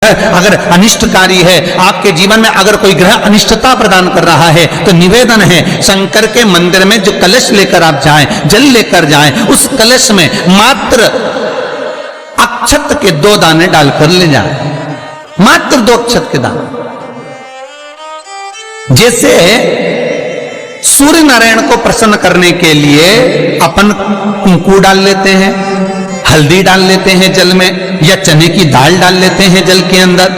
ग्रह अगर अनिष्टकारी है, आपके जीवन में अगर कोई ग्रह अनिष्टता प्रदान कर रहा है, तो निवेदन है शंकर के मंदिर में जो कलश लेकर आप जाएं, जल लेकर जाएं, उस कलश में मात्र अक्षत के 2 दाने डालकर ले जाएं, मात्र 2 अक्षत के दाने। जैसे सूर्य नारायण को प्रसन्न करने के लिए अपन कुंकू डाल लेते हैं, हल्दी डाल लेते हैं जल में, या चने की दाल डाल लेते हैं जल के अंदर।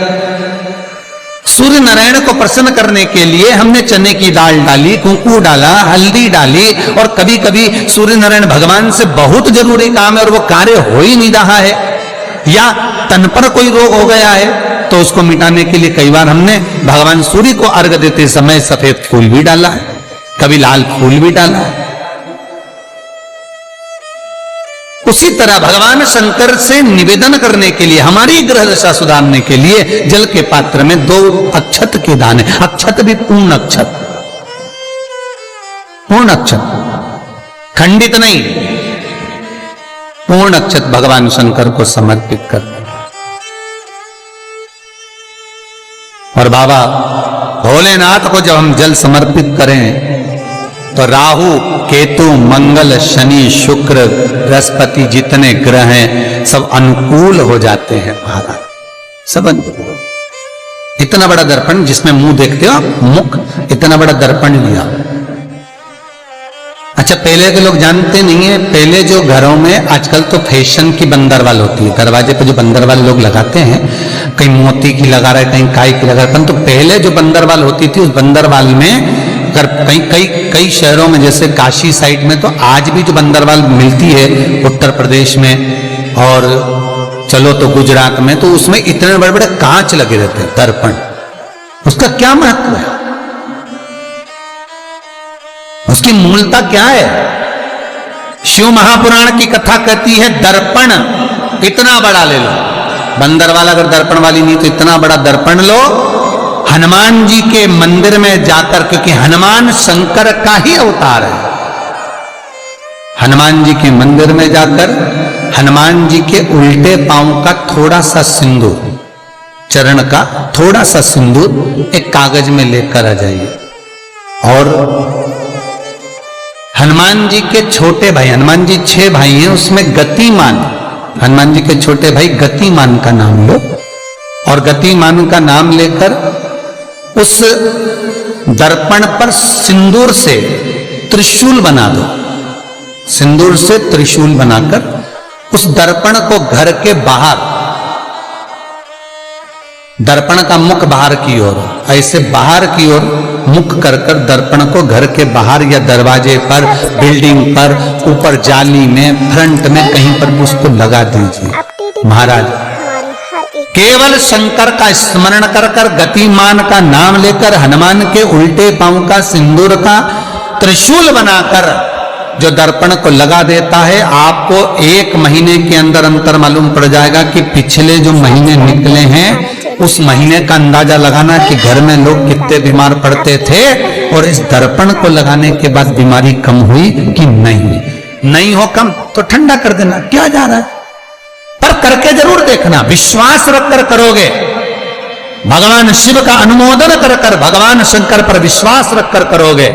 सूर्य नारायण को प्रसन्न करने के लिए हमने चने की दाल डाली, कुंकू डाला, हल्दी डाली, और कभी कभी सूर्य नारायण भगवान से बहुत जरूरी काम है और वो कार्य हो ही नहीं रहा है, या तन पर कोई रोग हो गया है, तो उसको मिटाने के लिए कई बार हमने भगवान सूर्य को अर्घ देते समय सफेद फूल भी डाला है, कभी लाल फूल भी डाला है। उसी तरह भगवान शंकर से निवेदन करने के लिए, हमारी ग्रह दशा सुधारने के लिए जल के पात्र में 2 अक्षत के दाने, अक्षत भी पूर्ण अक्षत, पूर्ण अक्षत, खंडित नहीं, पूर्ण अक्षत भगवान शंकर को समर्पित कर। और बाबा भोलेनाथ को जब हम जल समर्पित करें तो राहु, केतु, मंगल, शनि, शुक्र, बृहस्पति जितने ग्रह हैं सब अनुकूल हो जाते हैं महाराज, सब अनुकूल। इतना बड़ा दर्पण जिसमें मुंह देखते हो आप, मुख, इतना बड़ा दर्पण लिया। अच्छा, पहले के लोग जानते नहीं है, पहले जो घरों में आजकल तो फैशन की बंदरवाल होती है, दरवाजे पर जो बंदरवाल लोग लगाते हैं, कहीं मोती की लगा रहे, कहीं काय की लगा रहे, परंतु पहले जो बंदरवाल होती थी उस बंदरवाल में अगर कई शहरों में जैसे काशी साइड में तो आज भी जो बंदरवाल मिलती है उत्तर प्रदेश में, और चलो तो गुजरात में, तो उसमें इतने बड़े बड़े कांच लगे रहते हैं, दर्पण। उसका क्या महत्व है, उसकी मूलता क्या है? शिव महापुराण की कथा कहती है दर्पण इतना बड़ा ले लो, बंदरवाल अगर दर्पण वाली नहीं तो इतना बड़ा दर्पण लो, हनुमान जी के मंदिर में जाकर, क्योंकि हनुमान शंकर का ही अवतार है, हनुमान जी के मंदिर में जाकर हनुमान जी के उल्टे पांव का थोड़ा सा सिंदूर, चरण का थोड़ा सा सिंदूर एक कागज में लेकर आ जाइए, और हनुमान जी के छोटे भाई, हनुमान जी 6 भाई हैं, उसमें गतिमान, हनुमान जी के छोटे भाई गतिमान का नाम लो, और गतिमान का नाम लेकर उस दर्पण पर सिंदूर से त्रिशूल बना दो, सिंदूर से त्रिशूल बनाकर उस दर्पण को घर के बाहर, दर्पण का मुख बाहर की ओर, ऐसे बाहर की ओर मुख कर कर दर्पण को घर के बाहर या दरवाजे पर, बिल्डिंग पर, ऊपर जाली में, फ्रंट में, कहीं पर भी उसको लगा दीजिए। महाराज केवल शंकर का स्मरण कर कर, गतिमान का नाम लेकर, हनुमान के उल्टे पांव का सिंदूर का त्रिशूल बनाकर जो दर्पण को लगा देता है, आपको 1 महीने के अंदर अंतर मालूम पड़ जाएगा कि पिछले जो महीने निकले हैं उस महीने का अंदाजा लगाना कि घर में लोग कितने बीमार पड़ते थे, और इस दर्पण को लगाने के बाद बीमारी कम हुई कि नहीं हो कम तो ठंडा कर देना, क्या जा रहा है, पर करके जरूर देखना, विश्वास रखकर करोगे, भगवान शिव का अनुमोदन कर कर, भगवान शंकर पर विश्वास रखकर करोगे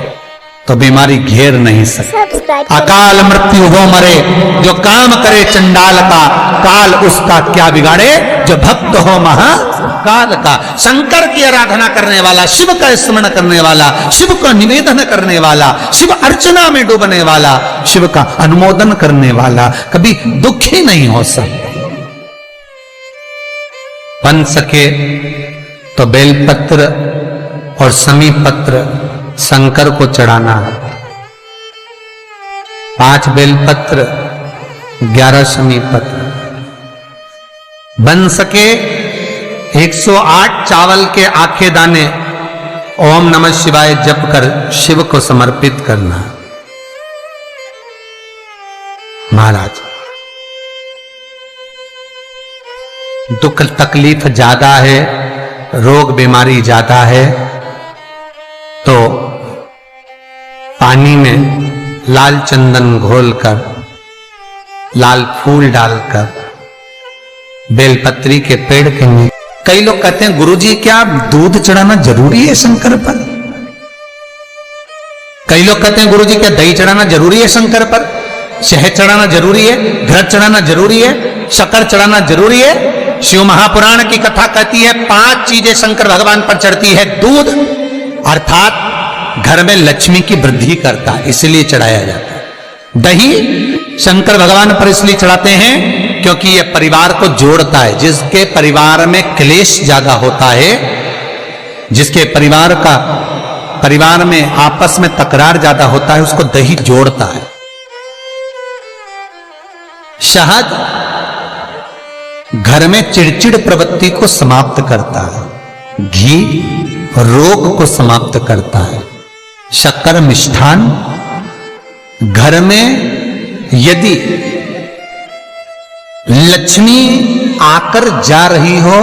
तो बीमारी घेर नहीं सकती। अकाल मृत्यु हो मरे जो काम करे चंडाल का, काल उसका क्या बिगाड़े जो भक्त हो महाकाल का। शंकर की आराधना करने वाला, शिव का स्मरण करने वाला, शिव का निवेदन करने वाला, शिव अर्चना में डूबने वाला, शिव का अनुमोदन करने वाला कभी दुखी नहीं हो सकता। बन सके तो बेलपत्र और समी पत्र शंकर को चढ़ाना है, 5 बेलपत्र 11 समी पत्र। बन सके 108 चावल के आखे दाने ओम नमः शिवाय जप कर शिव को समर्पित करना। महाराज दुख तकलीफ ज्यादा है, रोग बीमारी ज्यादा है, तो पानी में लाल चंदन घोलकर, लाल फूल डालकर, बेलपत्री के पेड़ के नीचे कई लोग कहते हैं गुरुजी क्या दूध चढ़ाना जरूरी है शंकर पर? कई लोग कहते हैं गुरुजी क्या दही चढ़ाना जरूरी है शंकर पर? शहद चढ़ाना जरूरी है? घृत चढ़ाना जरूरी है? शक्कर चढ़ाना जरूरी है? शिव महापुराण की कथा कहती है 5 चीजें शंकर भगवान पर चढ़ती है। दूध अर्थात घर में लक्ष्मी की वृद्धि करता है, इसलिए चढ़ाया जाता है। दही शंकर भगवान पर इसलिए चढ़ाते हैं क्योंकि यह परिवार को जोड़ता है। जिसके परिवार में क्लेश ज्यादा होता है, जिसके परिवार में आपस में तकरार ज्यादा होता है, उसको दही जोड़ता है। शहद घर में चिड़चिड़ प्रवृत्ति को समाप्त करता है। घी रोग को समाप्त करता है। शक्कर मिष्ठान घर में यदि लक्ष्मी आकर जा रही हो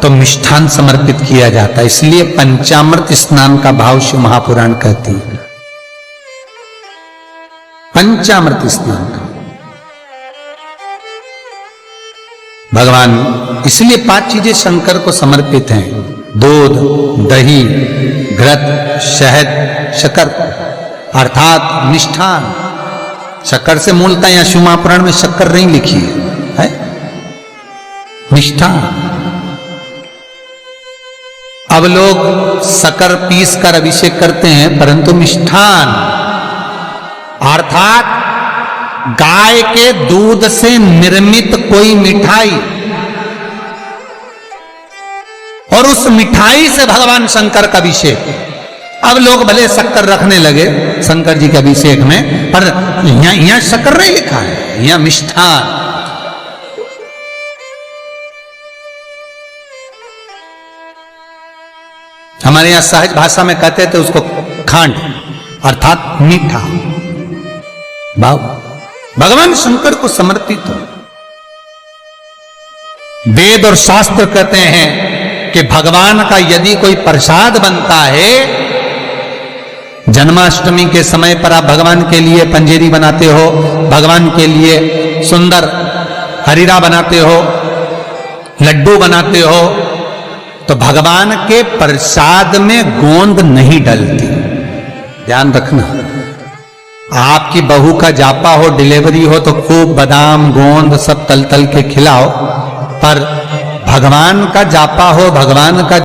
तो मिष्ठान समर्पित किया जाता है। इसलिए पंचामृत स्नान का भाव शिव महापुराण कहती है। पंचामृत स्नान का भगवान, इसलिए 5 चीजें शंकर को समर्पित हैं। दूध, दही, घृत, शहद, शक्कर अर्थात मिष्ठान। शक्कर से मूलतः यहां शिव महापुराण में शक्कर नहीं लिखी है, मिष्ठान। अब लोग शक्कर पीस कर अभिषेक करते हैं, परंतु मिष्ठान अर्थात गाय के दूध से निर्मित कोई मिठाई, और उस मिठाई से भगवान शंकर का अभिषेक। अब लोग भले शक्कर रखने लगे शंकर जी के अभिषेक में, पर यहां शक्कर नहीं लिखा है, यहां मिष्ठान। हमारे यहां सहज भाषा में कहते थे उसको खांड अर्थात मीठा भाव भगवान शंकर को समर्पित हो। वेद और शास्त्र कहते हैं कि भगवान का यदि कोई प्रसाद बनता है, जन्माष्टमी के समय पर आप भगवान के लिए पंजेरी बनाते हो, भगवान के लिए सुंदर हरीरा बनाते हो, लड्डू बनाते हो, तो भगवान के प्रसाद में गोंद नहीं डलती। ध्यान रखना, आपकी बहू का जापा हो, डिलीवरी हो, तो खूब बादाम गोंद सब तल तल के खिलाओ, पर भगवान का जापा हो, भगवान का